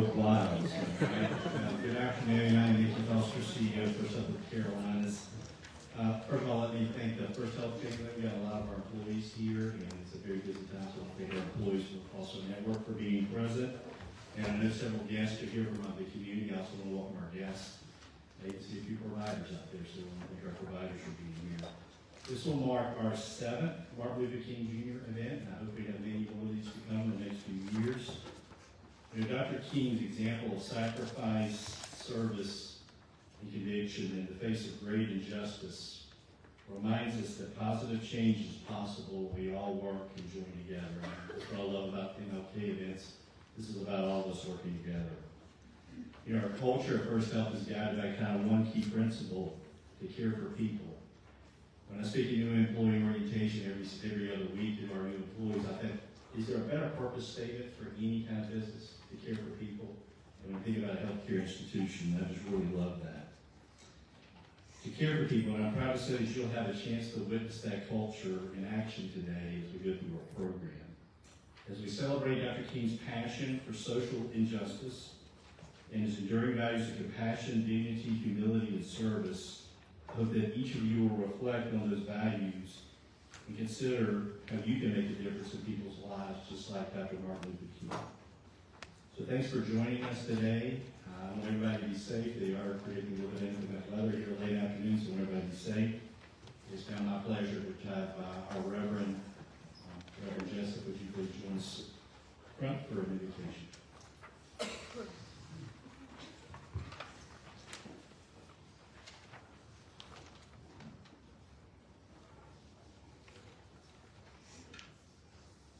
both wild. So, right? Good afternoon. I'm Nick Foster, CEO for Southern Carolinas. First of all, let me thank the First Health team. We've got a lot of our employees here, and it's a very busy time, so I thank our employees across the network for being present. And I know several guests are here from the community. I also want to welcome our guests. I see a few providers out there, so I want to thank our providers for being here. This will mark our 7th Martin Luther King Jr. event, and I hope we have many more of these to come in the next few years. You know, Dr. King's example of sacrifice, service, and conviction in the face of great injustice reminds us that positive change is possible when we all work and join together. That's what I love about MLK events. This is about all of us working together. You know, our culture at First Health is guided by kind of one key principle: to care for people. When I speak to new employee orientation every other week to our new employees, I think, is there a better purpose statement for any kind of business? To care for people. And when I think about a healthcare institution, I just really love that. To care for people, and I'm proud to say that you'll have a chance to witness that culture in action today as we go through our program. As we celebrate Dr. King's passion for social injustice and his enduring values of compassion, dignity, humility, and service, I hope that each of you will reflect on those values and consider how you can make a difference in people's lives, just like Dr. Martin Luther King. So thanks for joining us today. I want everybody to be safe. They are predicting a little bit inclement weather here late afternoon, so I want everybody to be safe. It's now my pleasure to have our Reverend Jessup, would you please join us front for an invitation.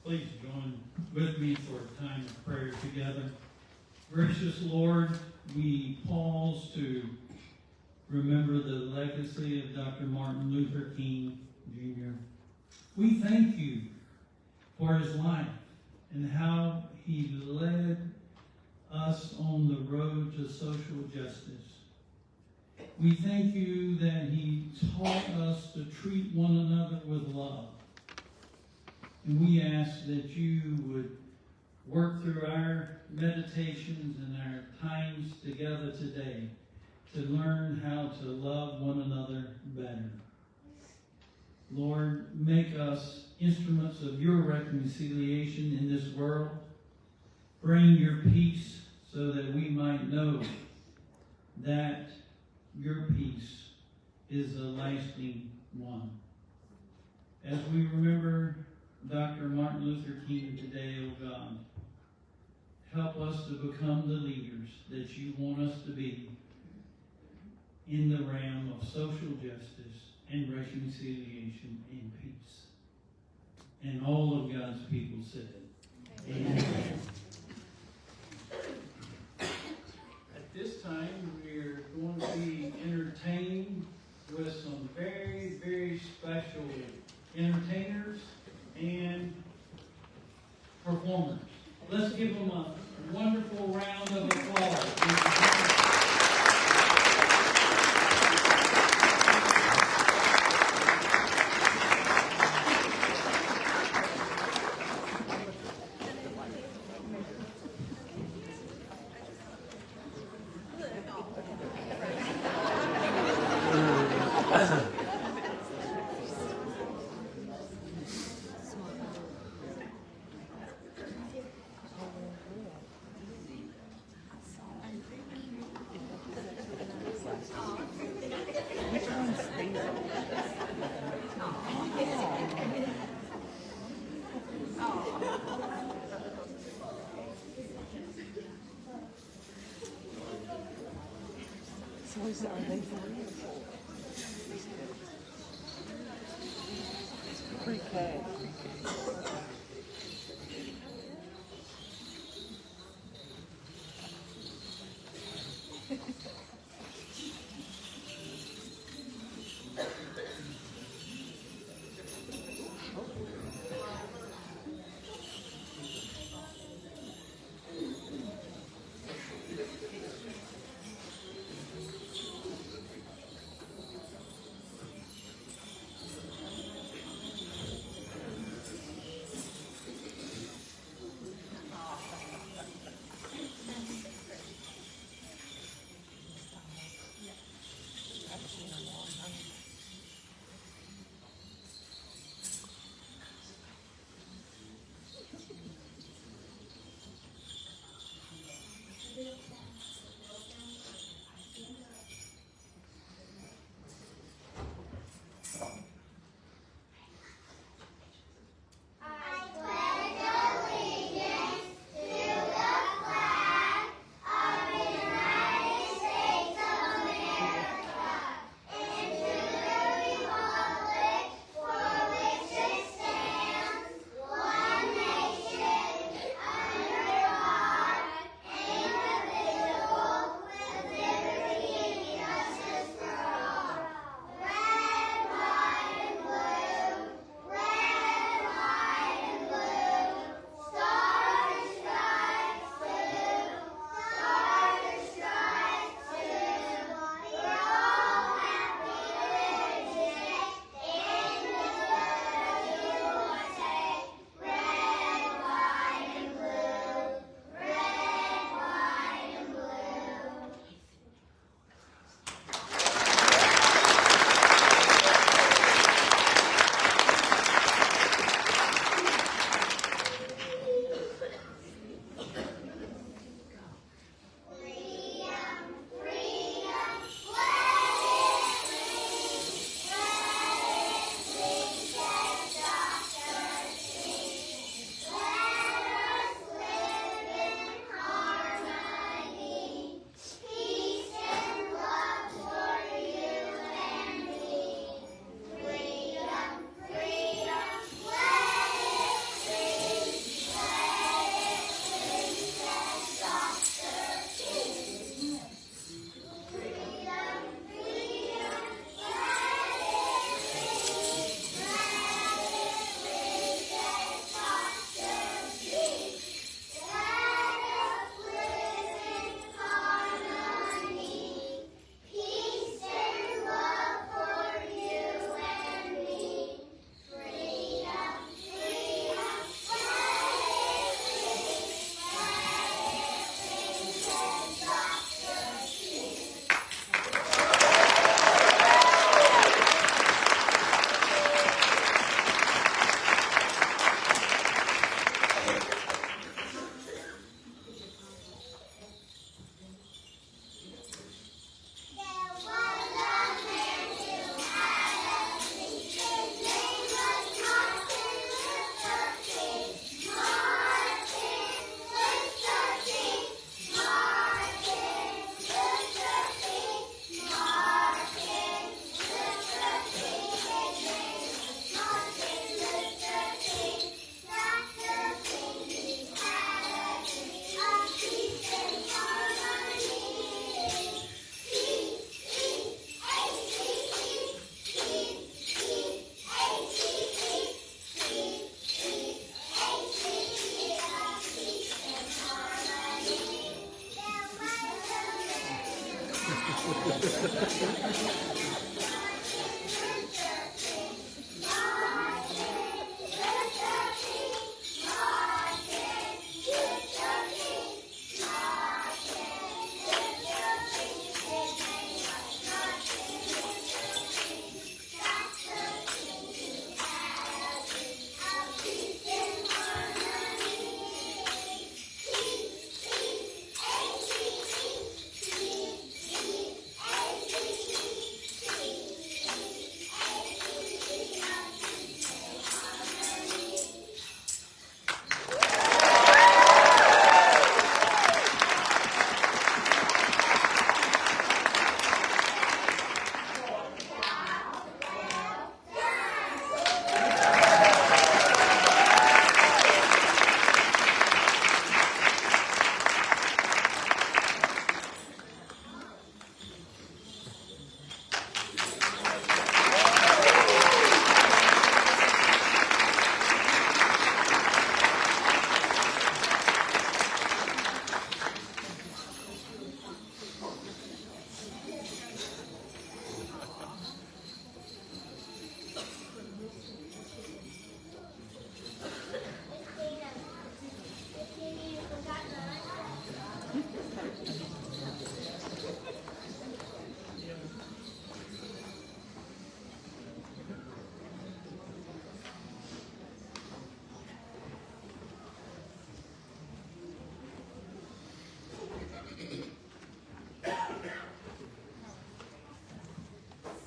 Please join with me for a time of prayer together. Gracious Lord, we pause to remember the legacy of Dr. Martin Luther King Jr. We thank you for his life and how he led us on the road to social justice. We thank you that he taught us to treat one another with love. And we ask that you would work through our meditations and our times together today to learn how to love one another better. Lord, make us instruments of your reconciliation in this world. Bring your peace so that we might know that your peace is a lasting one. As we remember Dr. Martin Luther King today, oh God, help us to become the leaders that you want us to be in the realm of social justice and reconciliation and peace. And all of God's people said, Amen. At this time, we're going to be entertained with some very, very special entertainers and performers. Let's give them a wonderful round of applause. Pre-K.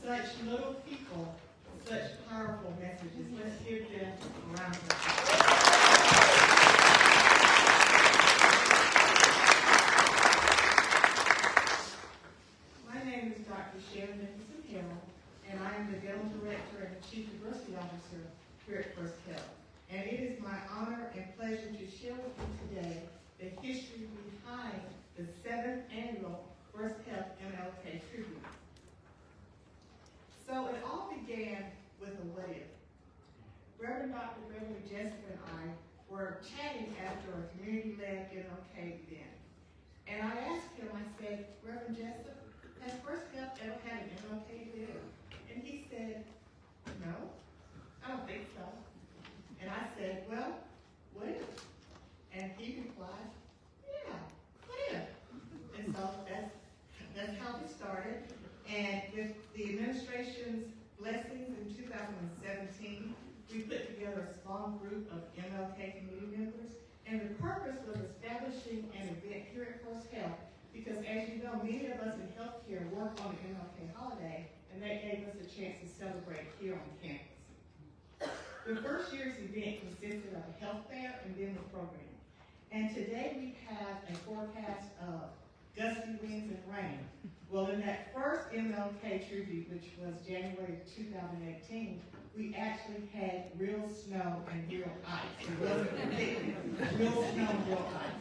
Such little people, such powerful messages. Let's give them a round of applause. My name is Dr. Sharon Nicholson Harrell, and I am the Dental Director and Chief Diversity Officer here at First Health. And it is my honor and pleasure to share with you today the history behind the 7th annual First Health MLK Tribute. So it all began with a what if. Reverend Dr. Beverly Jessica and I were chatting after a community-led MLK event. And I asked him, I said, Reverend Jessica, has First Health ever had an MLK event? And he said, no, I don't think so. And I said, well, what if? And he replied, yeah, what if? And so that's how we started. And with the administration's blessings in 2017, we put together a small group of MLK committee members. And the purpose was establishing an event here at First Health, because as you know, many of us in healthcare work on the MLK holiday, and that gave us a chance to celebrate here on campus. The first year's event consisted of a health fair and then the program. And today we have a forecast of gusty winds and rain. Well, in that first MLK tribute, which was January 2018, we actually had real snow and real ice. It wasn't predicted, real snow and real ice.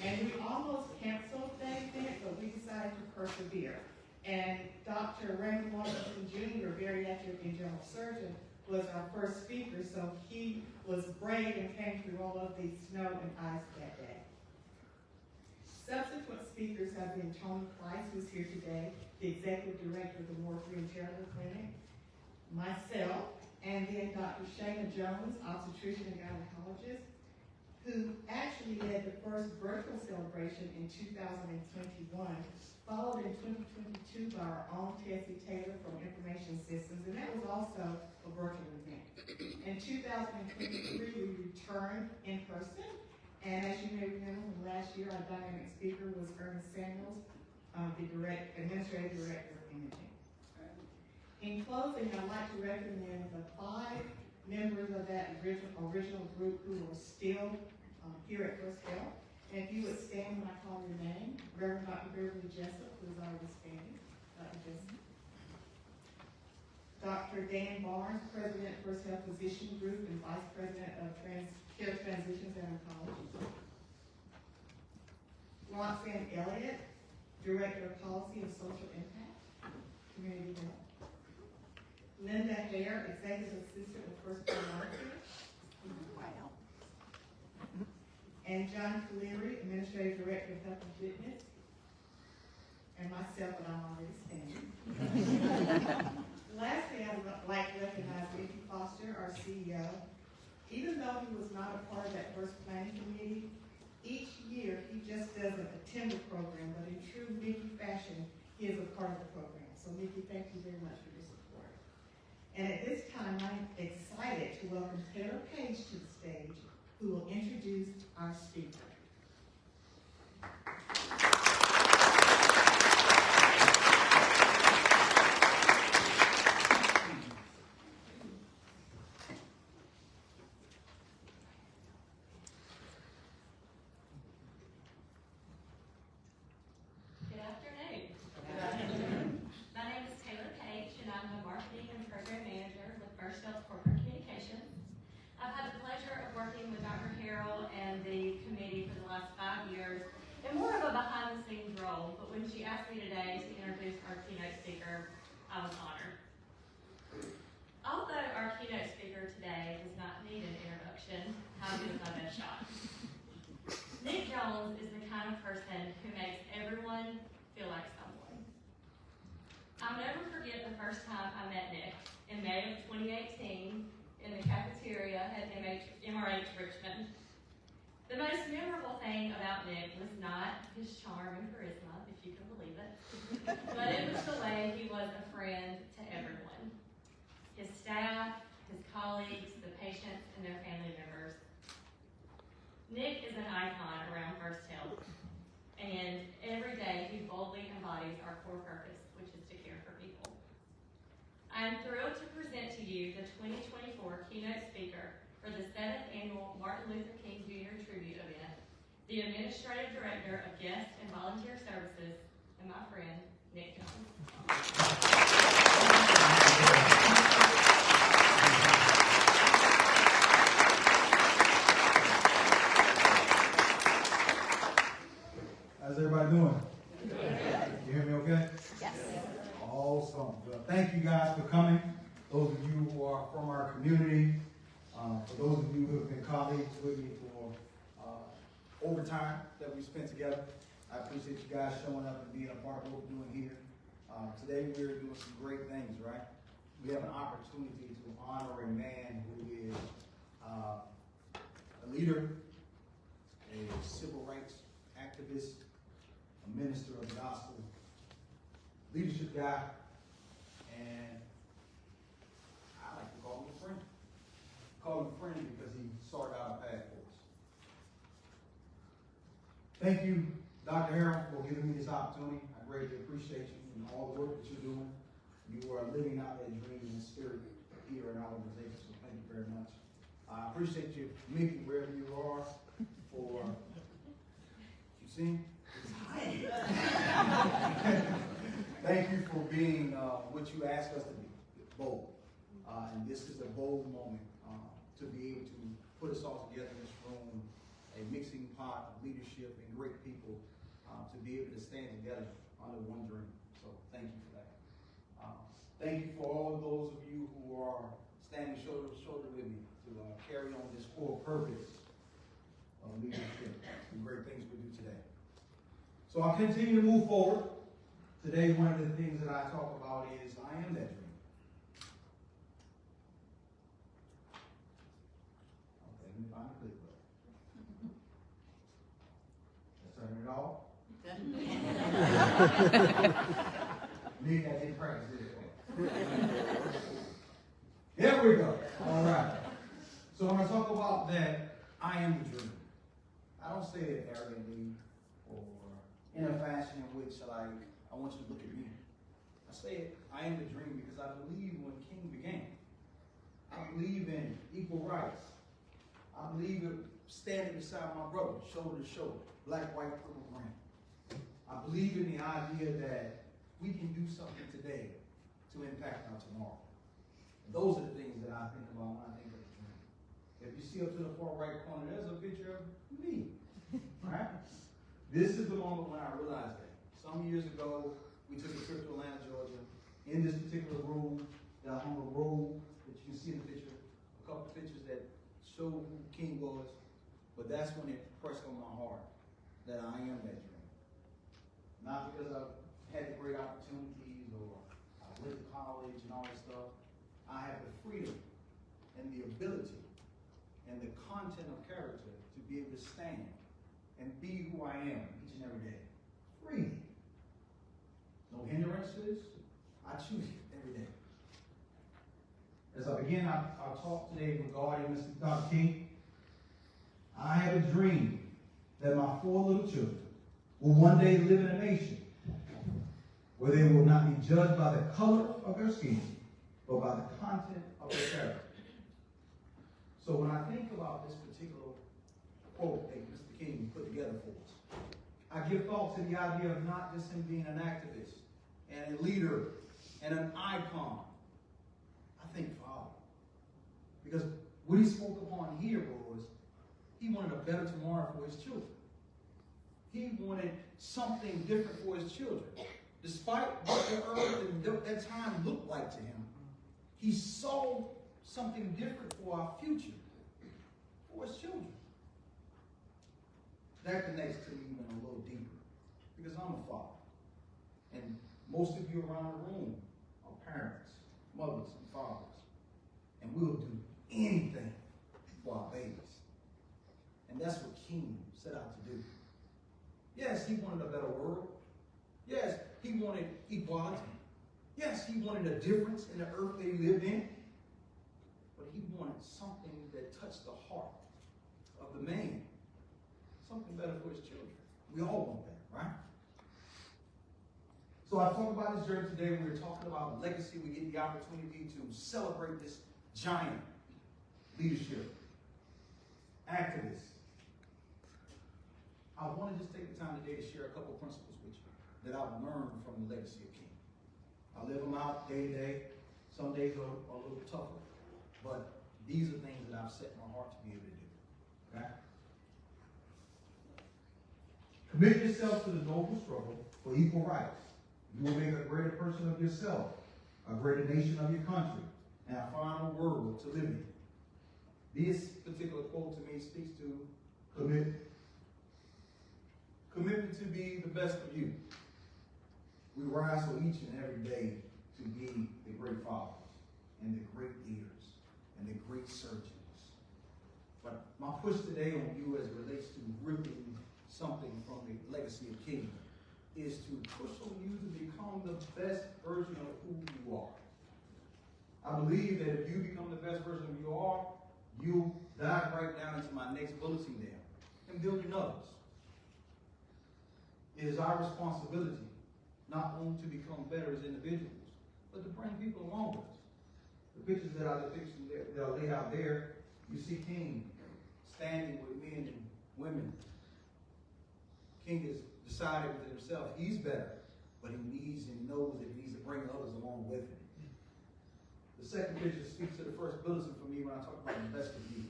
And we almost canceled that event, but we decided to persevere. And Dr. MLK Jr., bariatric and general surgeon, was our first speaker, so he was brave and came through all of the snow and ice that day. Subsequent speakers have been Tony Price, who's here today, the executive director of the Moore Free and Charitable Clinic, myself, and then Dr. Shayna Jones, obstetrician and gynecologist, who actually led the first virtual celebration in 2021, followed in 2022 by our own Tessie Taylor from Information Systems, and that was also a virtual event. In 2023, we returned in person, and as you may remember from last year, our dynamic speaker was Ernest Samuels, the administrative director of imaging. In closing, I'd like to recommend the 5 members of that original group who are still here at First Health. And if you would stand when I call your name, Reverend Dr. Beverly Jessup, who is already standing, Dr. Jessup. Dr. Dan Barnes, President, First Health Physician Group and Vice President of Care Transitions and Oncology. Roxanne Elliott, Director of Policy and Social Impact, Community Health. Linda Hare, Executive Assistant with First Care Marketing. Wow. And John Cleary, Administrative Director of Health and Fitness. and myself, and I'm already standing. Lastly, I'd like to recognize Mickey Foster, our CEO. Even though he was not a part of that first planning committee, each year he just doesn't attend the program, but in true Mickey fashion, he is a part of the program. So Mickey, thank you very much for your support. And at this time, I'm excited to welcome Taylor Page to the stage, who will introduce our speaker. Good afternoon. My name is Taylor Page, and I'm the Marketing and Program Manager with First Health Corporate Communications. I've had the pleasure of working with Dr. Harrell and the committee for the last 5 years in more of a behind-the-scenes role, but when she asked me today to introduce our keynote speaker, I was honored. Although our keynote speaker today does not need an introduction, I'll give it my best shot. Nick Jones is the kind of person who makes everyone feel like someone. I'll never forget the first time I met Nick in May of 2018 in the cafeteria at MRH Richmond. The most memorable thing about Nick was not his charm and charisma, if you can believe it, but it was the way he was a friend to everyone. His staff, his colleagues, the patients, and their family members. Nick is an icon around First Health, and every day he boldly embodies our core purpose, which is to care for people. I am thrilled to present to you the 2024 keynote speaker for the 7th Annual Martin Luther King Jr. Tribute Event, the Administrative Director of Guest and Volunteer Services, and my friend, Nick Jones. How's everybody doing? You hear me okay? Yes. Awesome. Well, thank you guys for coming. Those of you who are from our community, for those of you who have been colleagues with me for overtime that we spent together, I appreciate you guys showing up and being a part of what we're doing here. Today we're doing some great things, right? We have an opportunity to honor a man who is a leader, a civil rights activist, a minister of the gospel, leadership guy, and I like to call him a friend. Call him a friend because he sorted out a path for us. Thank you, Dr. Harrell, for giving me this opportunity. I greatly appreciate you and all the work that you're doing. You are living out that dream in spirit here in our organization, so thank you very much. I appreciate you, Mickey, wherever you are, for, you see? Thank you for being what you asked us to be, bold. And this is a bold moment to be able to put us all together in this room, a mixing pot of leadership and great people to be able to stand together under one dream. So thank you for that. Thank you for all of those of you who are standing shoulder to shoulder with me to carry on this core purpose of leadership and great things we do today. So I'll continue to move forward. Today, one of the things that I talk about is I am that dream. Okay, let me find a clip. Let's turn it off. Maybe I didn't practice it. There we go. All right. So when I talk about that, I am the dream. I don't say it arrogantly or in a fashion in which, like, I want you to look at me. I say it, I am the dream because I believe when King began. I believe in equal rights. I believe in standing beside my brother, shoulder to shoulder, black, white, purple, green. I believe in the idea that we can do something today to impact our tomorrow. And those are the things that I think about when I think of the dream. If you see up to the far right corner, there's a picture of me, right? This is the moment when I realized that. Some years ago, we took a trip to Atlanta, Georgia. In this particular room, that hung a robe that you can see in the picture, a couple of pictures that show who King was. But that's when it pressed on my heart that I am that dream. Not because I've had the great opportunities or I went to college and all that stuff. I have the freedom and the ability and the content of character to be able to stand and be who I am each and every day. Free. No hindrances. I choose it every day. As I begin our talk today regarding Mr. Dr. King, I have a dream that my 4 little children will one day live in a nation where they will not be judged by the color of their skin, but by the content of their character. So when I think about this particular quote that Mr. King put together for us, I give thought to the idea of not just him being an activist and a leader and an icon. I think Father. Because what he spoke upon here was he wanted a better tomorrow for his children. He wanted something different for his children. Despite what the earth and that time looked like to him, he saw something different for our future, for his children. That connects to me even a little deeper, because I'm a father. And most of you around the room are parents, mothers, and fathers. And we'll do anything for our babies. And that's what King set out to do. Yes, he wanted a better world. Yes, he wanted equality. Yes, he wanted a difference in the earth they lived in. But he wanted something that touched the heart of the man. Something better for his children. We all want that, right? So I talk about this journey today. We're talking about legacy. We get the opportunity to celebrate this giant leadership, activist. I want to just take the time today to share a couple principles with you that I've learned from the legacy of King. I live them out day to day. Some days are a little tougher, but these are things that I've set my heart to be able to do. Okay? Commit yourself to the noble struggle for equal rights. You will make a greater person of yourself, a greater nation of your country, and a finer world to live in. This particular quote to me speaks to commitment to be the best of you. We wrestle each and every day to be the great fathers and the great leaders and the great surgeons. But my push today on you as it relates to ripping something from the legacy of King is to push on you to become the best version of who you are. I believe that if you become the best version of who you are, you'll dive right down into my next bulletin there and building others. It is our responsibility not only to become better as individuals, but to bring people along with us. The pictures that are laid out there, you see King standing with men and women. King has decided within himself he's better, but he needs and knows that he needs to bring others along with him. The second picture speaks to the first bulletin for me when I talk about the best of you.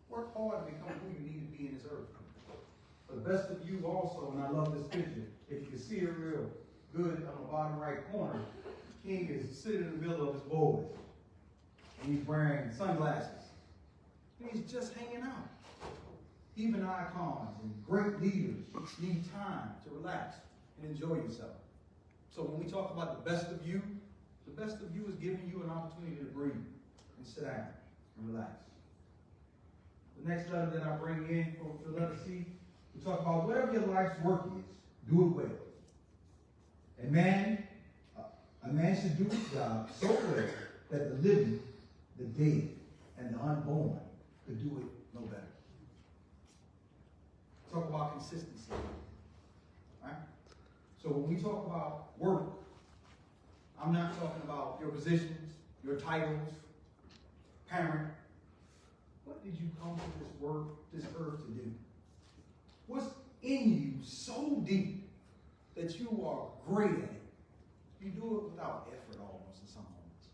Work hard to become who you need to be in this earth. But the best of you also, and I love this picture, if you can see it real good on the bottom right corner, King is sitting in the middle of his boys. And he's wearing sunglasses. And he's just hanging out. Even icons and great leaders need time to relax and enjoy yourself. So when we talk about the best of you is giving you an opportunity to breathe and sit down and relax. The next letter that I bring in for the letter C, we talk about whatever your life's work is, do it well. A man should do his job so well that the living, the dead, and the unborn could do it no better. Talk about consistency. Right? So when we talk about work, I'm not talking about your positions, your titles, parent. What did you come to this earth to do? What's in you so deep that you are great at it? You do it without effort almost in some moments.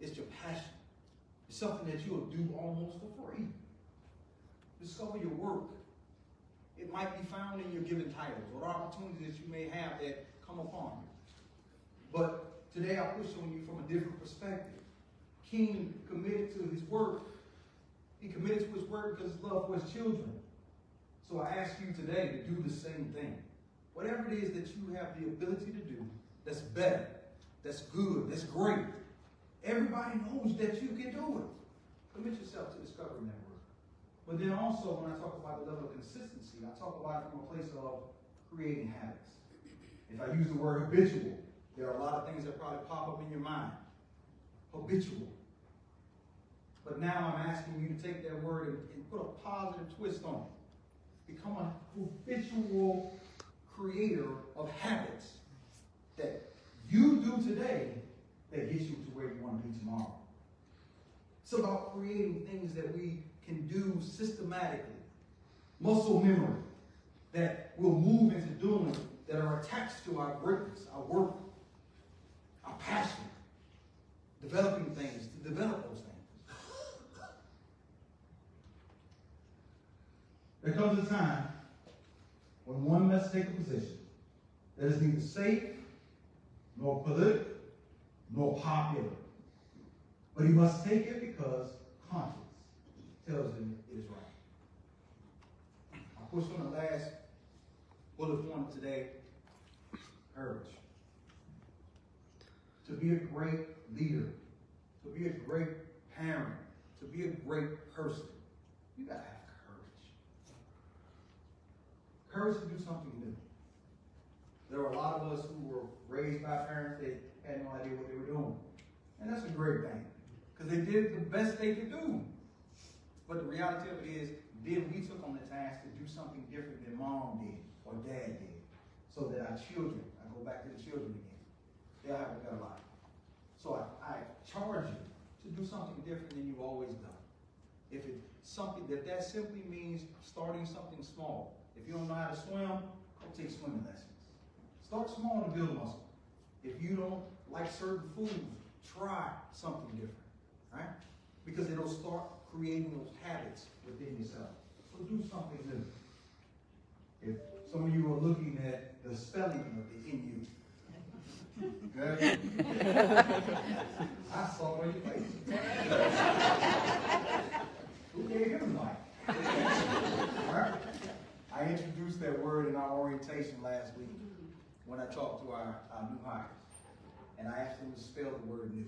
It's your passion. It's something that you'll do almost for free. Discover your work. It might be found in your given titles or opportunities that you may have that come upon you. But today I push on you from a different perspective. King committed to his work. He committed to his work because of his love for his children. So I ask you today to do the same thing. Whatever it is that you have the ability to do, that's better, that's good, that's great. Everybody knows that you can do it. Commit yourself to discovering that word. But then also, when I talk about the level of consistency, I talk about it from a place of creating habits. If I use the word habitual, there are a lot of things that probably pop up in your mind. Habitual. But now I'm asking you to take that word and put a positive twist on it. Become a habitual creator of habits that you do today that gets you to where you want to be tomorrow. It's about creating things that we can do systematically. Muscle memory that we'll move into doing, that are attached to our greatness, our work, our passion. Developing things to develop those things. There comes a time when one must take a position that is neither safe, nor political, nor popular. But he must take it because conscience tells him it is right. I push on the last bullet point of today, courage. To be a great leader, to be a great parent, to be a great person, you gotta have courage. Courage to do something new. There are a lot of us who were raised by parents that had no idea what they were doing. And that's a great thing, because they did the best they could do. But the reality of it is, then we took on the task to do something different than mom did or dad did, so that our children, I go back to the children again, they'll have a better life. So I charge you to do something different than you've always done. If that simply means starting something small. If you don't know how to swim, go take swimming lessons. Start small to build muscle. If you don't like certain foods, try something different, right? Because it'll start creating those habits within yourself. So do something new. If some of you are looking at the spelling of the in you, okay? I saw where you face. Who gave him life? Right? I introduced that word in our orientation last week when I talked to our new hires. And I asked them to spell the word new.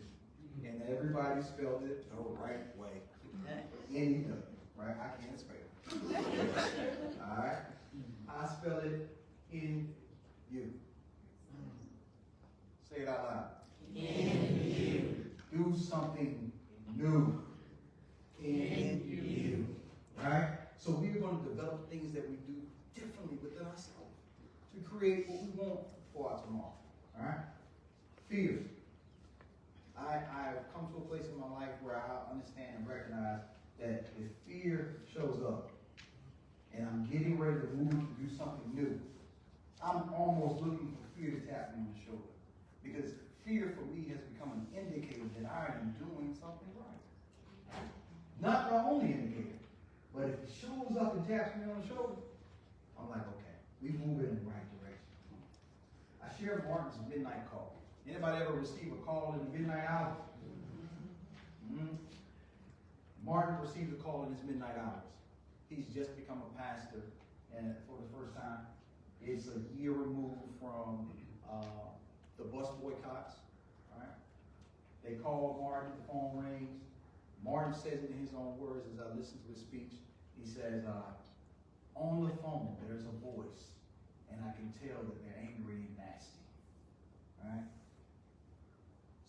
And everybody spelled it the right way. N-U, right? I can't spell. All right? I spell it in-you. Say it out loud. In-you. Do something new. In-you. Right? So we're going to develop things that we do differently within ourselves to create what we want for our tomorrow. All right? Fear. I've come to a place in my life where I understand and recognize that if fear shows up and I'm getting ready to move to do something new, I'm almost looking for fear to tap me on the shoulder. Because fear for me has become an indicator that I am doing something right. Not the only indicator, but if it shows up and taps me on the shoulder, I'm like, okay, we move in the right direction. I shared Martin's midnight call. Anybody ever receive a call in the midnight hours? Mm-hmm. Martin received a call in his midnight hours. He's just become a pastor, and for the first time, it's a year removed from the bus boycotts. Right? They called Martin, the phone rings. Martin says it in his own words as I listen to his speech. He says, on the phone, there's a voice, and I can tell that they're angry and nasty. Right?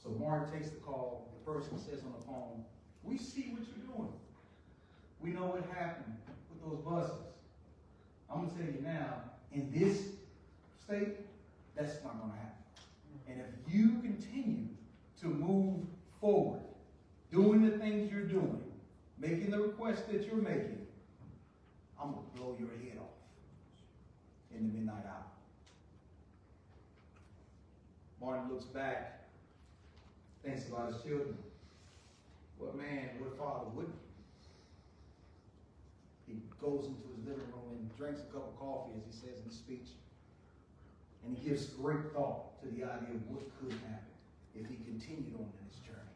So Martin takes the call. The person says on the phone, we see what you're doing. We know what happened with those buses. I'm going to tell you now, in this state, that's not going to happen. And if you continue to move forward, doing the things you're doing, making the requests that you're making, I'm going to blow your head off in the midnight hour. Martin looks back, thinks about his children. What man, what father wouldn't? He goes into his living room and drinks a cup of coffee, as he says in his speech. And he gives great thought to the idea of what could happen if he continued on in his journey.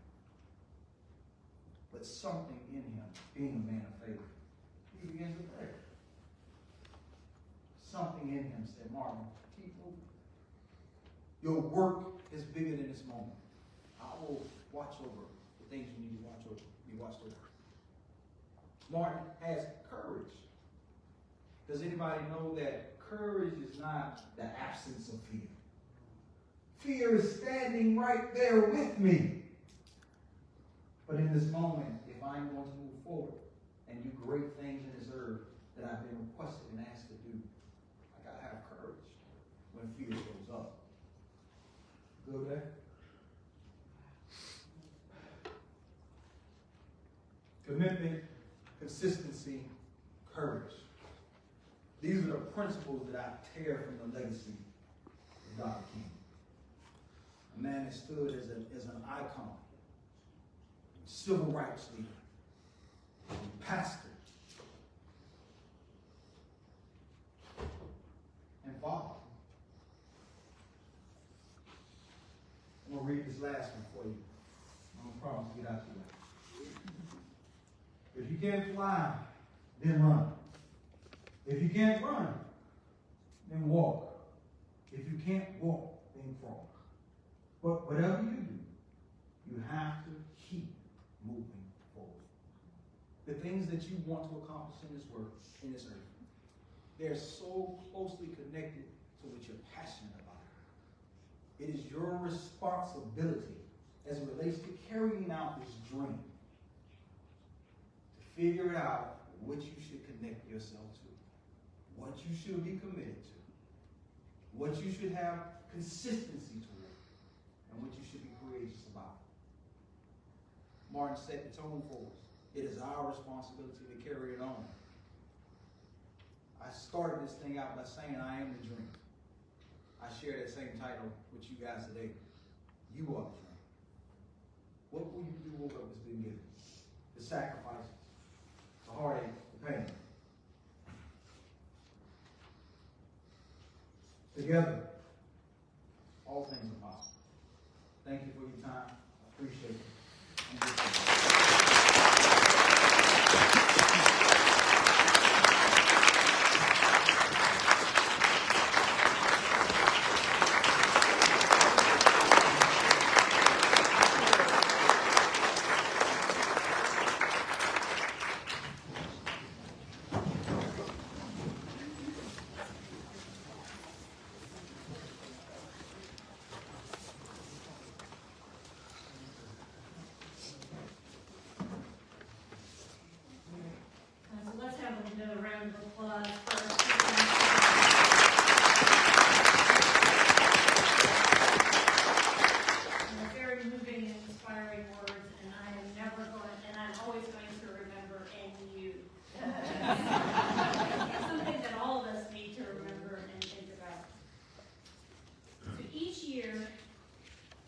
But something in him, being a man of faith, he begins to pray. Something in him said, Martin, keep moving. Your work is bigger than this moment. I will watch over the things you need to watch over, be watched over. Martin has courage. Does anybody know that courage is not the absence of fear? Fear is standing right there with me. But in this moment, if I'm going to move forward and do great things in this earth that I've been requested and asked to do, I gotta have courage when fear shows up. Good there? Commitment, consistency, courage. These are the principles that I tear from the legacy of Dr. King. A man that stood as an icon, civil rights leader, pastor, and father. I'm going to read this last one for you. I'm going to promise to get out to you. If you can't fly, then run. If you can't run, then walk. If you can't walk, then crawl. But whatever you do, you have to keep moving forward. The things that you want to accomplish in this work, in this earth, they're so closely connected to what you're passionate about. It is your responsibility as it relates to carrying out this dream to figure out what you should connect yourself to, what you should be committed to, what you should have consistency toward, and what you should be courageous about. Martin set the tone for us. It is our responsibility to carry it on. I started this thing out by saying, I am the dream. I share that same title with you guys today. You are the dream. What will you do with what has been given? The sacrifices, the heartache, the pain. Together, all things are possible. Thank you for your time. I appreciate it. So let's have another round of applause for very moving and inspiring words, and I am never going, and I'm always going to remember and you. Something that all of us need to remember and think about. So each year,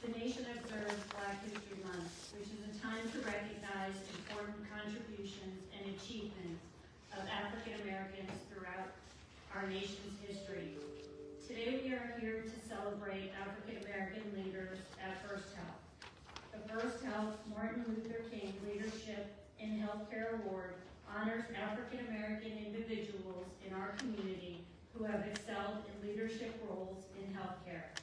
the nation observes Black History Month, which is a time to recognize important contributions and achievements of African Americans throughout our nation's history. Today we are here to celebrate African American leaders at First Health. The First Health Martin Luther King Leadership in Healthcare Award honors African American individuals in our community who have excelled in leadership roles in healthcare.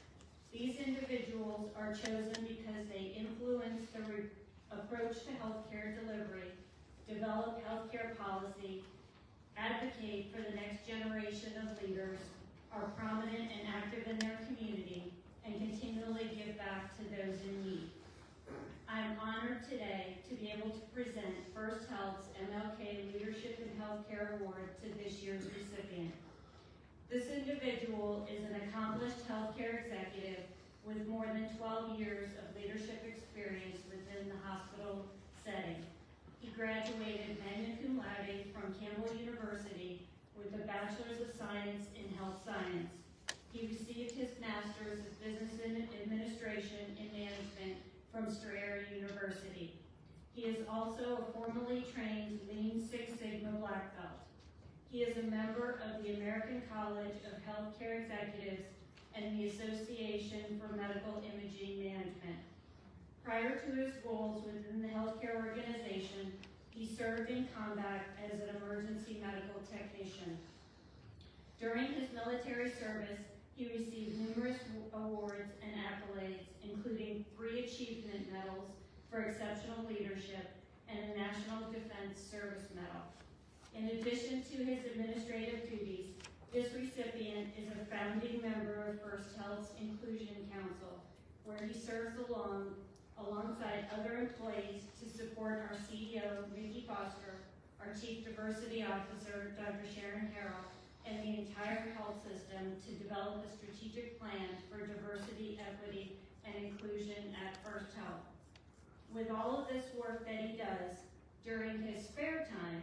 These individuals are chosen because they influence the approach to healthcare delivery, develop healthcare policy, advocate for the next generation of leaders, are prominent and active in their community, and continually give back to those in need. I am honored today to be able to present First Health's MLK Leadership in Healthcare Award to this year's recipient. This individual is an accomplished healthcare executive with more than 12 years of leadership experience within the hospital setting. He graduated magna cum laude from Campbell University with a Bachelor's of Science in Health Science. He received his Master's of Business Administration and Management from Strayer University. He is also a formally trained Lean Six Sigma Black Belt. He is a member of the American College of Healthcare Executives and the Association for Medical Imaging Management. Prior to his roles within the healthcare organization, he served in combat as an emergency medical technician. During his military service, he received numerous awards and leadership and a National Defense Service Medal. In addition to his administrative duties, this recipient is a founding member of First Health's Inclusion Council, where he serves alongside other employees to support our CEO, Mickey Foster, our Chief Diversity Officer, Dr. Sharon Harrell, and the entire health system to develop a strategic plan for diversity, equity, and inclusion at First Health. With all of this work that he does, during his spare time,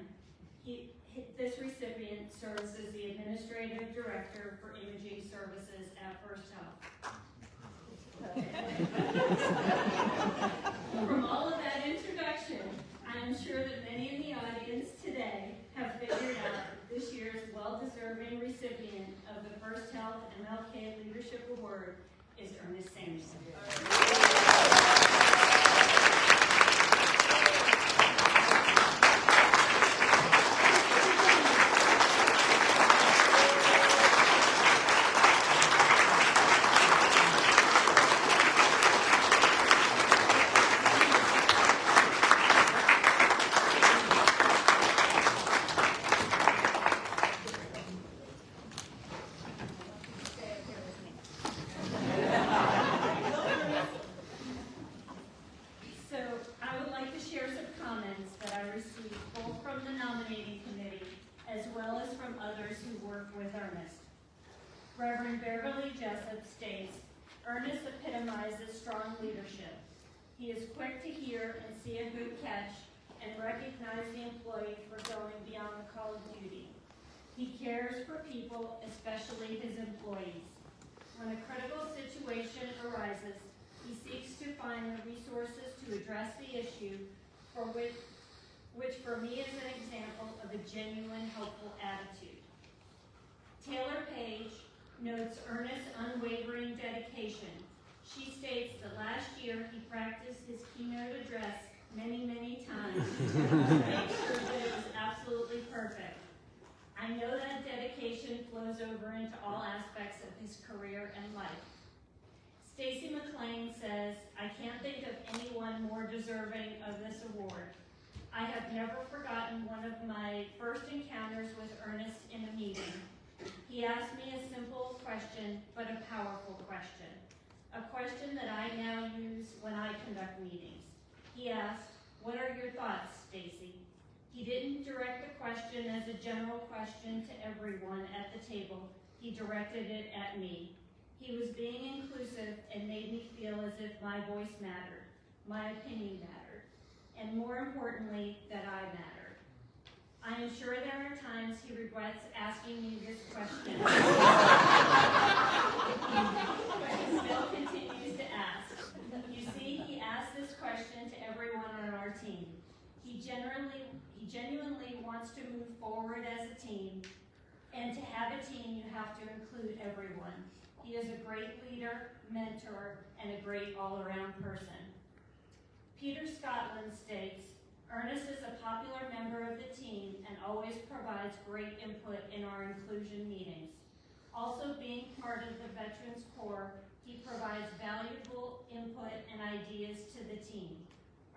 this recipient serves as the Administrative Director for Imaging Services at First Health. From all of that introduction, I am sure that many in the audience today have figured out that this year's well-deserving recipient of the First Health MLK Leadership Award is Ernest Sanderson. Reverend Beverly Jessup states, Ernest epitomizes strong leadership. He is quick to hear and see a good catch and recognize the employee for going beyond the call of duty. He cares for people, especially his employees. When a critical situation arises, he seeks to find the resources to address the issue, which for me is an example of a genuine, helpful attitude. Taylor Page notes Ernest's unwavering dedication. She states that last year he practiced his keynote address many, many times to make sure that it was absolutely perfect. I know that dedication flows over into all aspects of his career and life. Stacy McLean says, I can't think of anyone more deserving of this award. I have never forgotten one of my first encounters with Ernest in a meeting. He asked me a simple question, but a powerful question. A question that I now use when I conduct meetings. He asked, what are your thoughts, Stacy? He didn't direct the question as a general question to everyone at the table. He directed it at me. He was being inclusive and made me feel as if my voice mattered, my opinion mattered, and more importantly, that I mattered. I am sure there are times he regrets asking me this question, but he still continues to ask. You see, he asked this question to everyone on our team. He genuinely wants to move forward as a team, and to have a team, you have to include everyone. He is a great leader, mentor, and a great all-around person. Peter Scotland states, Ernest is a popular member of the team and always provides great input in our inclusion meetings. Also being part of the Veterans Corps, he provides valuable input and ideas to the team.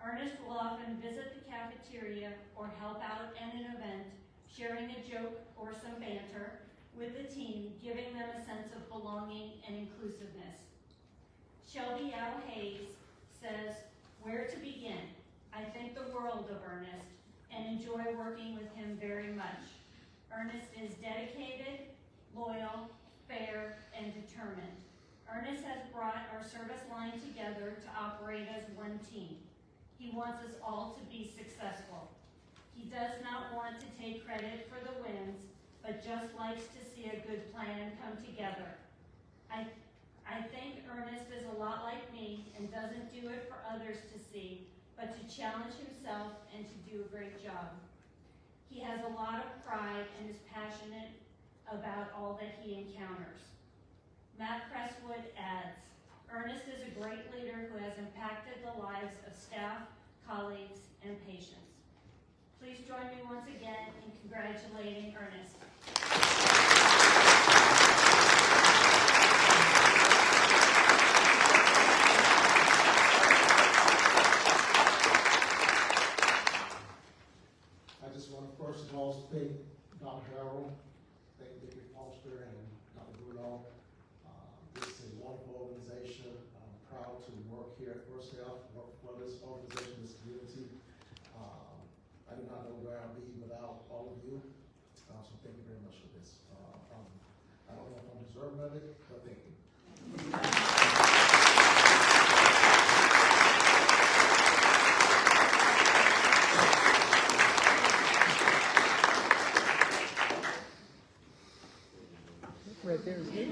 Ernest will often visit the cafeteria or help out at an event, sharing a joke or some banter with the team, giving them a sense of belonging and inclusiveness. Shelby L. Hayes says, where to begin? I think the world of Ernest and enjoy working with him very much. Ernest is dedicated, loyal, fair, and determined. Ernest has brought our service line together to operate as one team. He wants us all to be successful. He does not want to take credit for the wins, but just likes to see a good plan come together. I think Ernest is a lot like me and doesn't do it for others to see, but to challenge himself and to do a great job. He has a lot of pride and is passionate about all that he encounters. Matt Crestwood adds, Ernest is a great leader who has impacted the lives of staff, colleagues, and patients. Please join me once again in congratulating Ernest. work here at First Health, work for this organization, this community. I do not know where I'd be without all of you, so thank you very much for this. I don't know if I'm deserving of it, but thank you. Right there is good.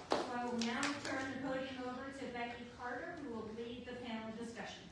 So I will now turn the podium over to Becky Carter, who will lead the panel discussion.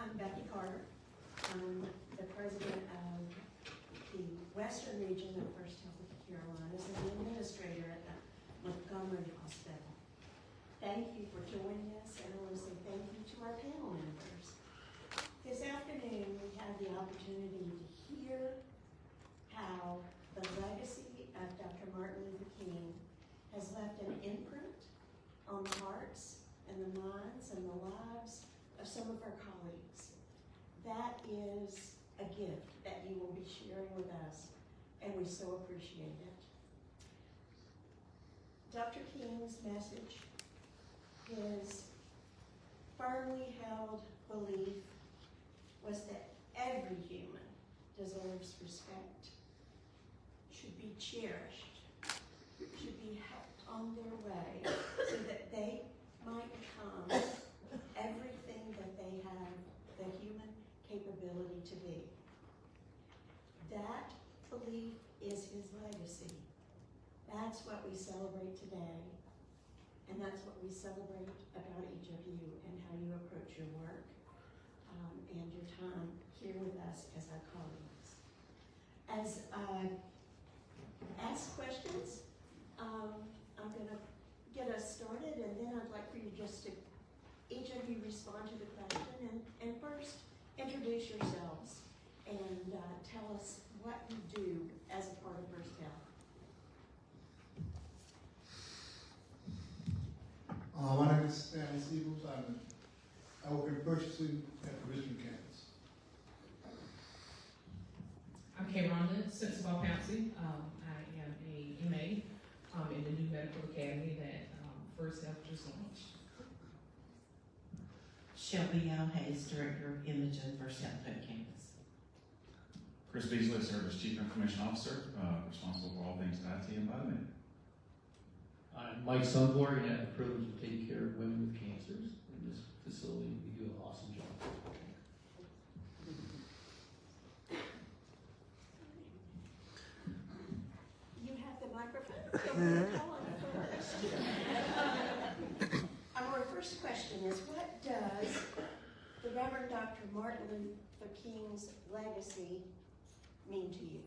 I'm Becky Carter. I'm the president of the Western Region of First Health of the Carolinas and the administrator at the Montgomery Hospital. Thank you for joining us, and I want to say thank you to our panel members. This afternoon, we had the opportunity to hear how the legacy of Dr. Martin Luther King has left an imprint on the hearts and the minds and the lives of some of our colleagues. That is a gift that you will be sharing with us, and we so appreciate it. Dr. King's message, his firmly held belief, was that every human deserves respect, should be cherished, should be helped on their way so that they might become everything that they have the human capability to be. That belief is his legacy. That's what we celebrate today, and that's what we celebrate about each of you and how you approach your work and your time here with us as our colleagues. As I ask questions, I'm going to get us started, and then I'd like for you just to, each of you respond to the question, and first introduce yourselves and tell us what you do as a part of First Health. My name is Stanley Siebels. I work in purchasing at the Richmond campus. I'm Kay Rhonda Sensabaugh Pouncey. I am a MA in the new medical academy that First Health just launched. Shelby L. Hayes, Director of Imaging, First Health at campus. Chris Beasley, serve as Chief Information Officer, responsible for all things IT and biomed. I'm Mike Sunborg, and I have the privilege of taking care of women with cancers in this facility. We do an awesome job. You have the microphone. So we're going to call on you first. Our first question is, what does the Reverend Dr. Martin Luther King's legacy mean to you?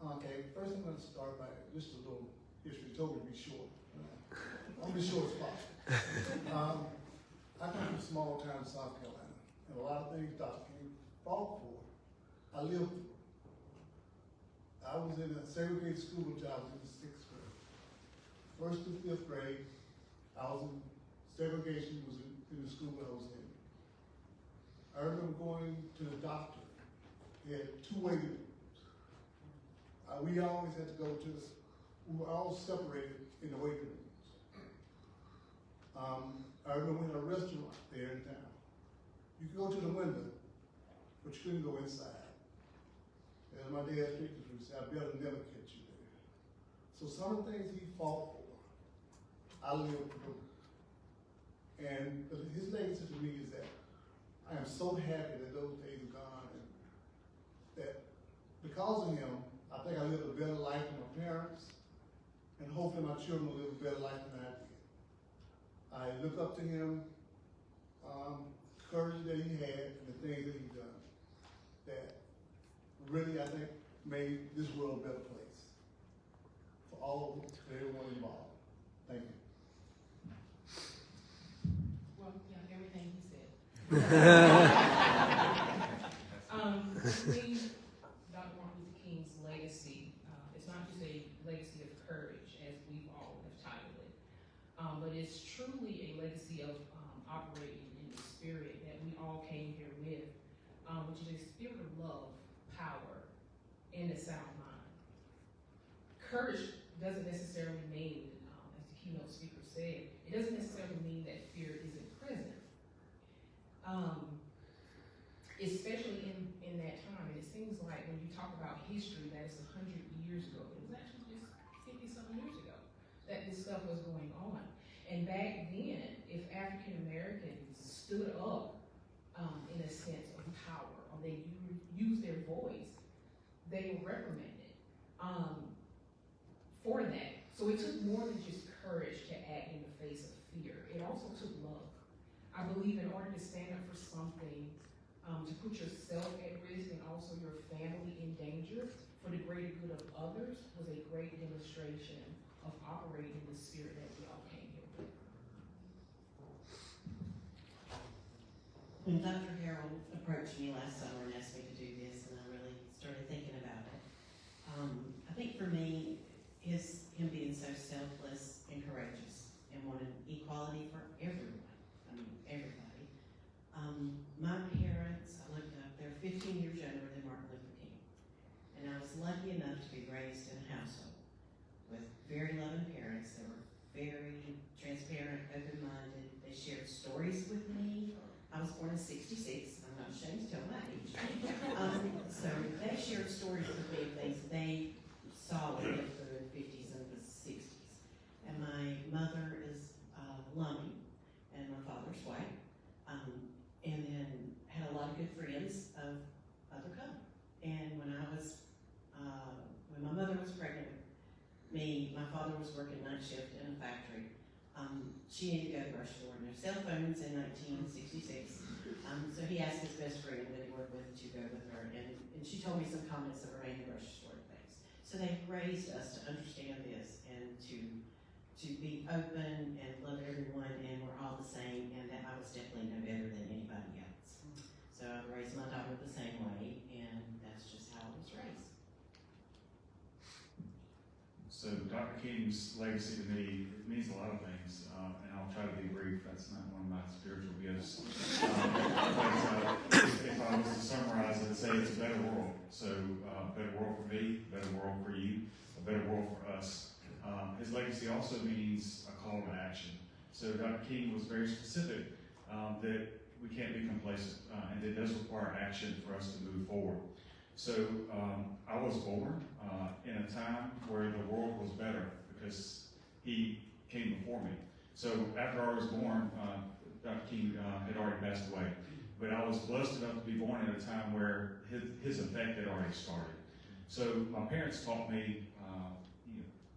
Okay, first I'm gonna start by just a little history. You told me to be short. I'm gonna be short as possible. I come from a small town in South Carolina, and a lot of things Dr. King fought for, I lived through. I was in a segregated school until I was in the 6th grade. 1st to 5th grade, I was in segregation was in the school that I was in. I remember going to the doctor. He had 2 waiting rooms. We always had to go to, we were all separated in the waiting rooms. I remember we had a restaurant there in town. You could go to the window, but you couldn't go inside. And my dad straight to me said, I better never catch you there. So some of the things he fought for, I lived through. And his legacy to me is that I am so happy that those days are gone, and that because of him, I think I lived a better life than my parents, and hopefully my children will live a better life than I did. I look up to him, courage that he had, and the things that he done, that really, I think, made this world a better place for all of us, for everyone involved. Thank you. Well, yeah, everything he said. I believe Dr. Martin Luther King's legacy, it's not just a legacy of courage, as we've all have titled it, but it's truly a legacy of operating in the spirit that we all came here with, which is a spirit of love, power, and a sound mind. Courage doesn't necessarily mean, as the keynote speaker said, it doesn't necessarily mean that fear isn't present. Especially in that time, and it seems like when you talk about history, that it's 100 years ago, but it was actually just 50-something years ago that this stuff was going on. And back then, if African Americans stood up in a sense of power, or they used their voice, they were reprimanded for that. So it took more than just courage to act in the face of fear. It also took love. I believe in order to stand up for something, to put yourself at risk and also your family in danger for the greater good of others was a great demonstration of operating in the spirit that we all came here with. When Dr. Harold approached me last summer and asked me to do this, and I really started thinking about it, I think for me, him being so selfless and courageous and wanting equality for everyone, everybody. My parents, I looked up, they're 15 years younger than Martin Luther King. And I was lucky enough to be raised in a household with very loving parents that were very transparent, open-minded. They shared stories with me. I was born in 66. I'm not ashamed to tell my age. So they shared stories with me of things they saw and lived through in the 50s and the 60s. And my mother is Lummi, and my father's white. And then had a lot of good friends of other color. And when my mother was pregnant with me, my father was working night shift in a factory. She needed to go to the grocery store. No cell phones in 1966. So he asked his best friend that he worked with to go with her. And she told me some comments that were made in the grocery store and things. So they raised us to understand this and to be open and love everyone, and we're all the same, and that I was definitely no better than anybody else. So I raised my daughter the same way, and that's just how I was raised. So Dr. King's legacy to me, it means a lot of things, and I'll try to be brief. That's not one of my spiritual gifts. But if I was to summarize it, I'd say it's a better world. So a better world for me, a better world for you, a better world for us. His legacy also means a call to action. So Dr. King was very specific that we can't be complacent, and it does require action for us to move forward. So I was born in a time where the world was better because he came before me. So after I was born, Dr. King had already passed away. But I was blessed enough to be born at a time where his effect had already started. So my parents taught me,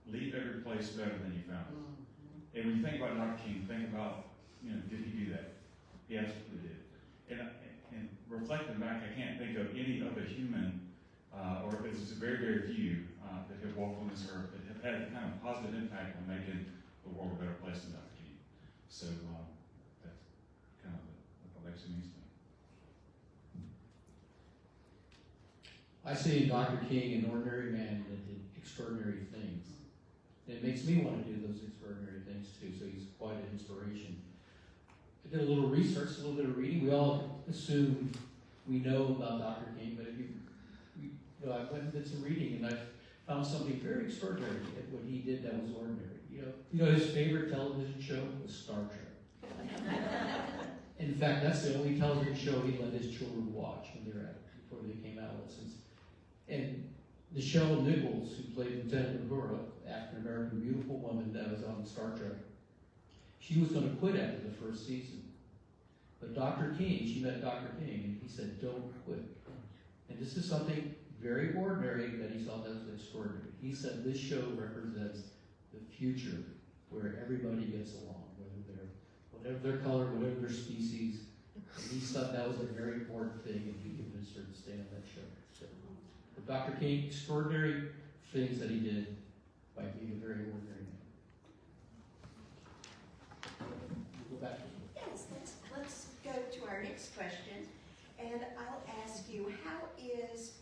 leave every place better than you found it. And when you think about Dr. King, think about, did he do that? He absolutely did. And reflecting back, I can't think of any other human, or it's a very, very few that have walked on this earth that have had the kind of positive impact on making the world a better place than Dr. King. So that's kind of what the legacy means to me. I see in Dr. King an ordinary man that did extraordinary things. And it makes me want to do those extraordinary things too, so he's quite an inspiration. I did a little research, a little bit of reading. We all assume we know about Dr. King, but I went and did some reading, and I found something very extraordinary at what he did that was ordinary. You know his favorite television show was Star Trek. In fact, that's the only television show he let his children watch before they came adolescents. And Nichelle Nichols, who played Lieutenant Uhura, African-American beautiful woman that was on Star Trek, she was going to quit after the first season. But Dr. King, she met Dr. King, and he said, don't quit. And this is something very ordinary that he saw that was extraordinary. He said this show represents the future where everybody gets along, whatever their color, whatever their species. And he thought that was a very important thing, and he convinced her to stay on that show. So, but Dr. King, extraordinary things that he did by being a very ordinary man. We'll go back to Yes, let's go to our next question. And I'll ask you, how is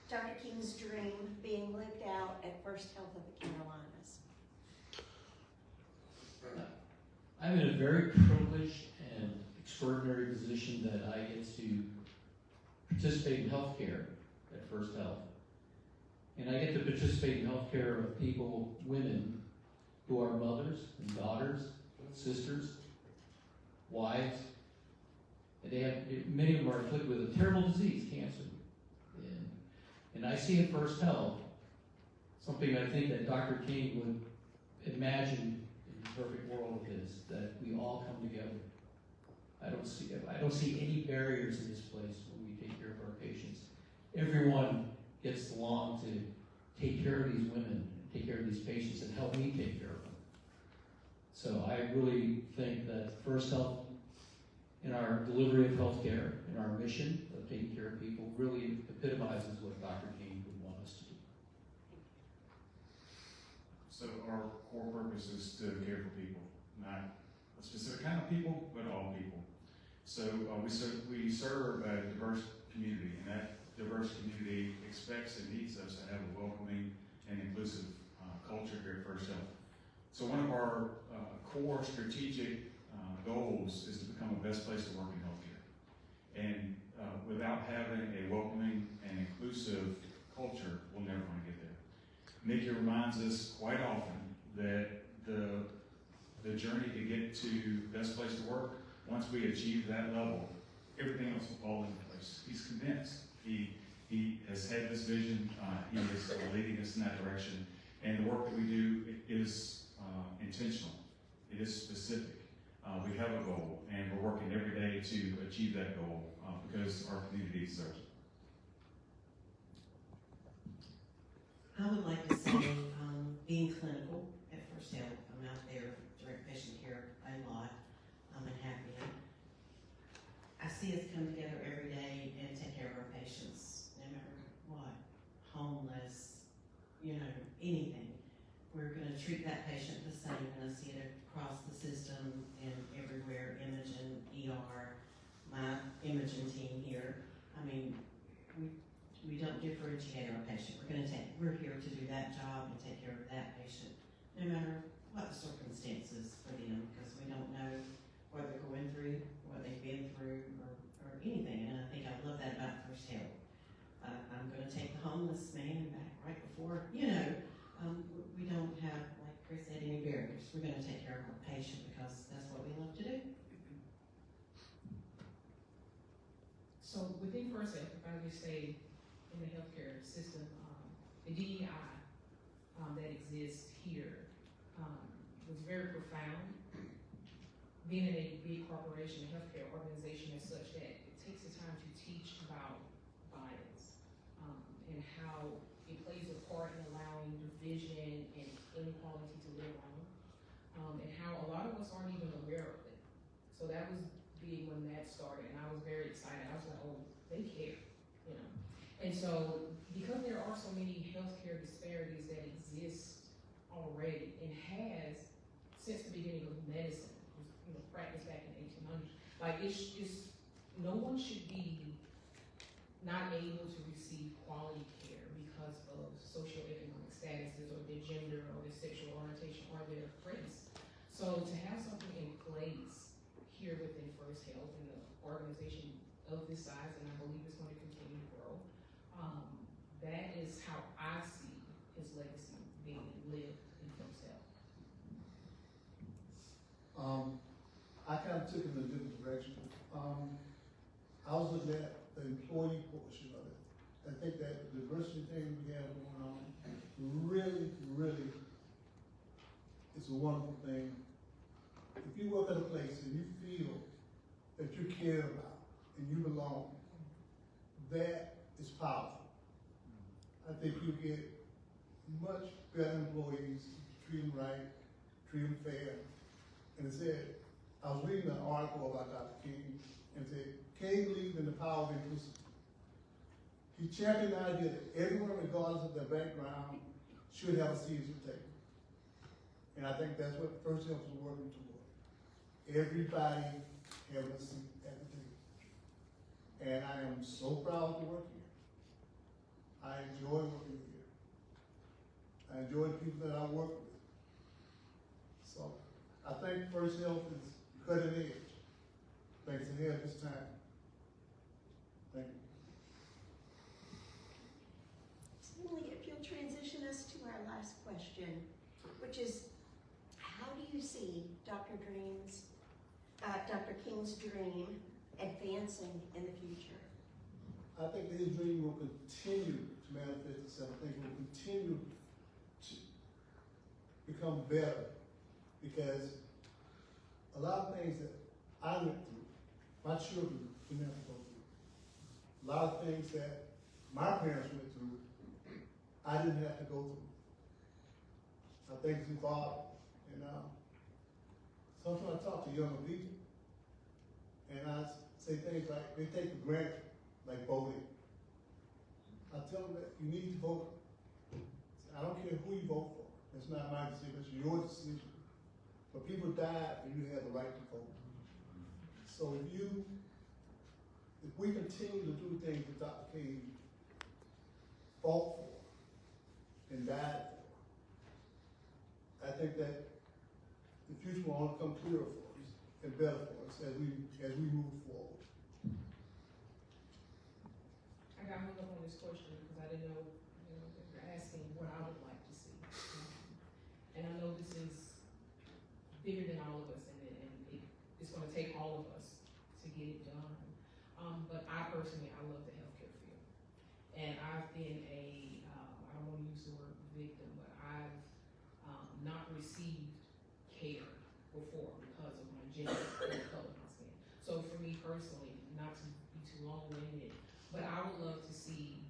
Dr. King's dream being lived out at First Health of the Carolinas? I'm in a very privileged and extraordinary position that I get to participate in healthcare at First Health. And I get to participate in healthcare of people, women, who are mothers and daughters, sisters, wives, and many of them are afflicted with a terrible disease, cancer. And I see at First Health something I think that Dr. King would imagine in the perfect world of his, that we all come together. I don't see any barriers in this place when we take care of our patients. Everyone gets along to take care of these women, take care of these patients, and help me take care of them. So I really think that First Health, in our delivery of healthcare, in our mission of taking care of people, really epitomizes what Dr. King would want us to do. So our core purpose is to care for people, not a specific kind of people, but all people. So we serve a diverse community, and that diverse community expects and needs us to have a welcoming and inclusive culture here at First Health. So one of our core strategic goals is to become a best place to work in healthcare. And without having a welcoming and inclusive culture, we're never going to get there. Nikki reminds us quite often that the journey to get to best place to work, once we achieve that level, everything else will fall into place. He's convinced. He has had this vision. He is leading us in that direction. And the work that we do is intentional. It is specific. We have a goal, and we're working every day to achieve that goal because our community deserves it. I would like to say, being clinical at First Health, I'm out there, direct patient care a lot, and happy. I see us come together every day and take care of our patients, no matter what, homeless, anything. We're going to treat that patient the same, and I see it across the system and everywhere, imaging, ER, my imaging team here. I mean, we don't differentiate our patient. We're here to do that job and take care of that patient, no matter what the circumstances for them, because we don't know what they're going through, what they've been through, or anything. And I think I love that about First Health. I'm going to take the homeless man back right before, we don't have, like Chris said, any barriers. We're going to take care of our patient because that's what we love to do. So within First Health, if I just say in the healthcare system, the DEI that exists here was very profound. Being in a big corporation, a healthcare organization as such, that it takes the time to teach about bias and how it plays a part in allowing division and inequality to live on, and how a lot of us aren't even aware of it. So that was big when that started, and I was very excited. I was like, oh, they care, And so because there are so many health disparities that exist already and has since the beginning of medicine, practiced back in the 1800s. Like, it's no one should be not able to receive quality care because of socioeconomic statuses or their gender or their sexual orientation or their race. So to have something in place here within First Health and the organization of this size, and I believe it's going to continue to grow, that is how I see his legacy being lived in First Health. I kind of took it in a different direction. I was looking at the employee portion of it. I think that the diversity thing we have going on really, really is a wonderful thing. If you work at a place and you feel that you're cared about and you belong, that is powerful. I think you get much better employees, treat them right, treat them fair. And it said, I was reading an article about Dr. King, and it said, King believed in the power of inclusivity. He championed the idea that everyone, regardless of their background, should have a seat at the table. And I think that's what First Health is working toward. Everybody having a seat at the table. And I am so proud to work here. I enjoy working here. I enjoy the people that I work with. So I think First Health is cutting edge. I think it's ahead of its time. Thank you. Emily, if you'll transition us to our last question, which is, how do you see Dr. King's dream advancing in the future? I think that his dream will continue to manifest itself. I think it will continue to become better because a lot of things that I went through, my children didn't have to go through. A lot of things that my parents went through, I didn't have to go through. I think it's involved, and sometimes I talk to younger people, and I say things like, they take for granted, like voting. I tell them that you need to vote. I don't care who you vote for. It's not my decision, it's your decision. But people died and you had the right to vote. So if we continue to do things that Dr. King fought for and died for, I think that the future will only come clearer for us and better for us as we move forward. I got hung up on this question because I didn't know, you're asking what I would like to see. And I know this is bigger than all of us, and it's going to take all of us to get it done. But I personally, I love the healthcare field. And I've been I don't want to use the word victim, but I've not received care before because of my gender or the color of my skin. So for me personally, not to be too long-winded, but I would love to see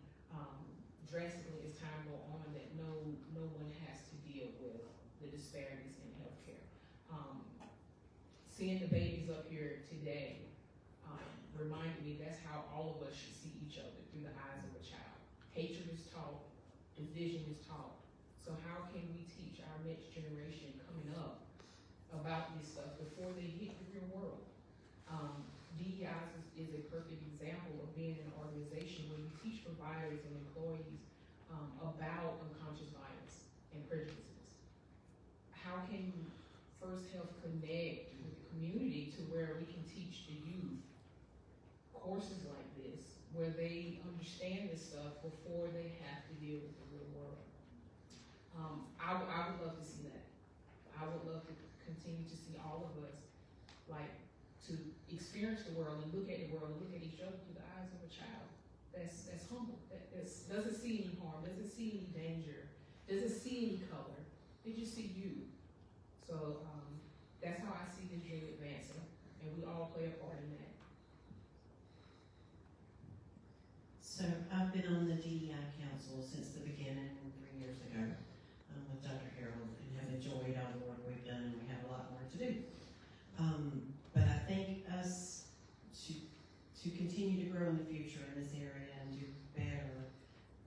drastically as time go on that no one has to deal with the disparities in healthcare. Seeing the babies up here today reminded me that's how all of us should see each other, through the eyes of a child. Hatred is taught, division is taught. So how can we teach our next generation coming up about this stuff before they hit the real world? DEI is a perfect example of being an organization where you teach providers and employees about unconscious violence and prejudices. How can First Health connect with the community to where we can teach the youth courses like this, where they understand this stuff before they have to deal with the real world? I would love to see that. I would love to continue to see all of us, to experience the world and look at the world and look at each other through the eyes of a child that's humble, that doesn't see any harm, doesn't see any danger, doesn't see any color. They just see you. So that's how I see this dream advancing, and we all play a part in that. So I've been on the DEI Council since the beginning 3 years ago with Dr. Harold, and have enjoyed all the work we've done, and we have a lot more to do. But I think us to continue to grow in the future in this area and do better,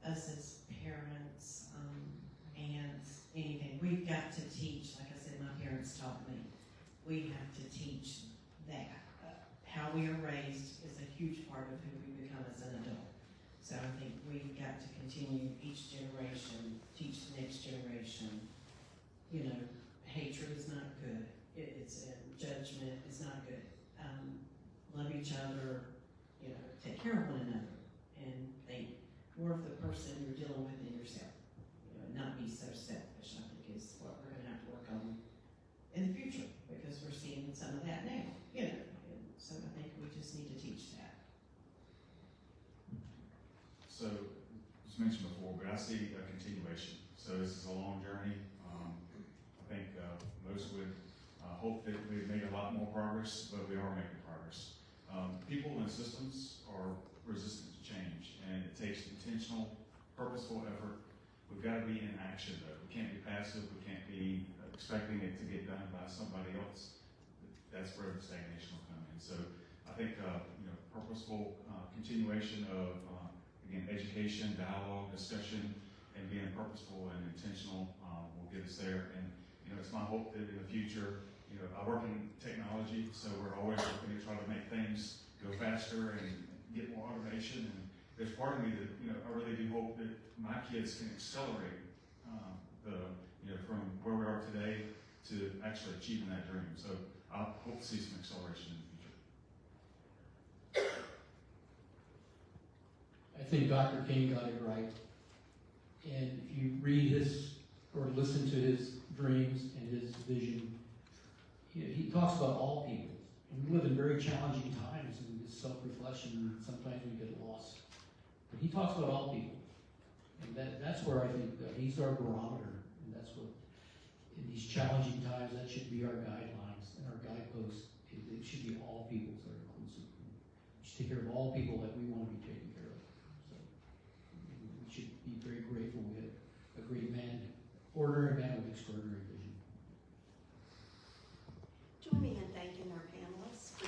us as parents got to teach, like I said, my parents taught me, we have to teach that. How we are raised is a huge part of who we become as an adult. So I think we've got to continue each generation, teach the next generation, you know, hatred is not good. It's judgment is not good. Love each other, you know, take care of one another, and think more of the person you're dealing with than yourself. You know, and not be so selfish, I think is what we're gonna have to work on in the future, because we're seeing some of that now, you know. And so I think we just need to teach that. So, it was mentioned before, but I see a continuation. So this is a long journey. I think most would hope that we've made a lot more progress, but we are making progress. People and systems are resistant to change, and it takes intentional, purposeful effort. We've got to be in action, though. We can't be passive. We can't be expecting it to get done by somebody else. That's where the stagnation will come in. So I think purposeful continuation of again, education, dialogue, discussion, and being purposeful and intentional will get us there. And it's my hope that in the future, I work in technology, so we're always looking to try to make things go faster and get more automation. And there's part of me that I really do hope that my kids can accelerate from where we are today to actually achieving that dream. So I hope to see some acceleration in the future. I think Dr. King got it right. And if you read his, or listen to his dreams and his vision, he talks about all people. And we live in very challenging times, and this self-reflection, sometimes we get lost. But he talks about all people. And that's where I think he's our barometer. And that's what, in these challenging times, that should be our guidelines and our guideposts. It should be all people that are inclusive. We should take care of all people that we want to be taken care of. So we should be very grateful we have a great man, ordinary man with extraordinary vision. Join me in thanking our panelists for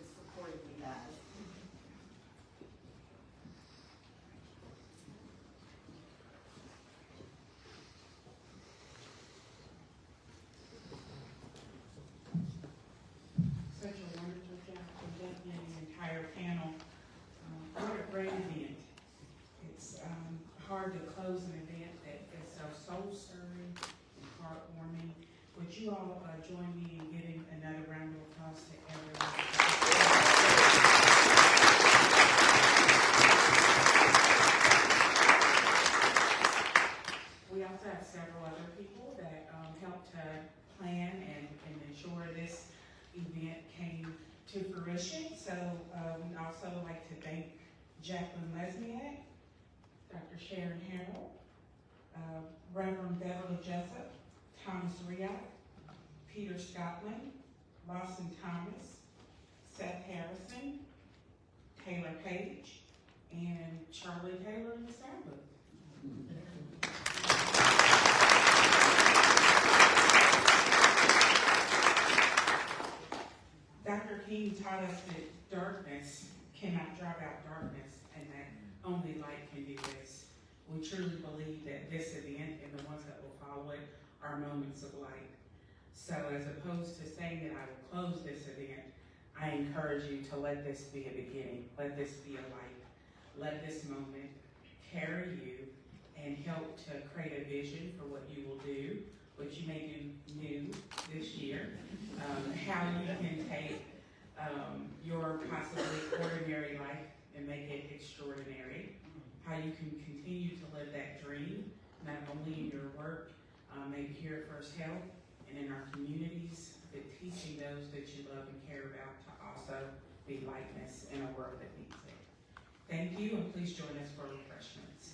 supporting me, guys. Such a wonderful job from Becky and the entire panel. What a great event. It's hard to close an event that is so soul-stirring and heartwarming. Would you all join me in giving another round of applause to everyone? We also have several other people that helped to plan and ensure this event came to fruition. So we'd also like to thank Jacqueline Lesniak, Dr. Sharon Harrell, Reverend Beverly Jessup, Thomas Riot, Peter Scotland, Lawson Thomas, Seth Harrison, Taylor Page, and Charlie Taylor in the sound booth. Dr. King taught us that darkness cannot drive out darkness, and that only light can do this. We truly believe that this event and the ones that will follow it are moments of light. So as opposed to saying that I will close this event, I encourage you to let this be a beginning. Let this be a light. Let this moment carry you and help to create a vision for what you will do, what you may do new this year, how you can take your possibly ordinary life and make it extraordinary, how you can continue to live that dream, not only in your work, maybe here at First Health and in our communities, but teaching those that you love and care about to also be likeness in a world that needs it. Thank you, and please join us for refreshments.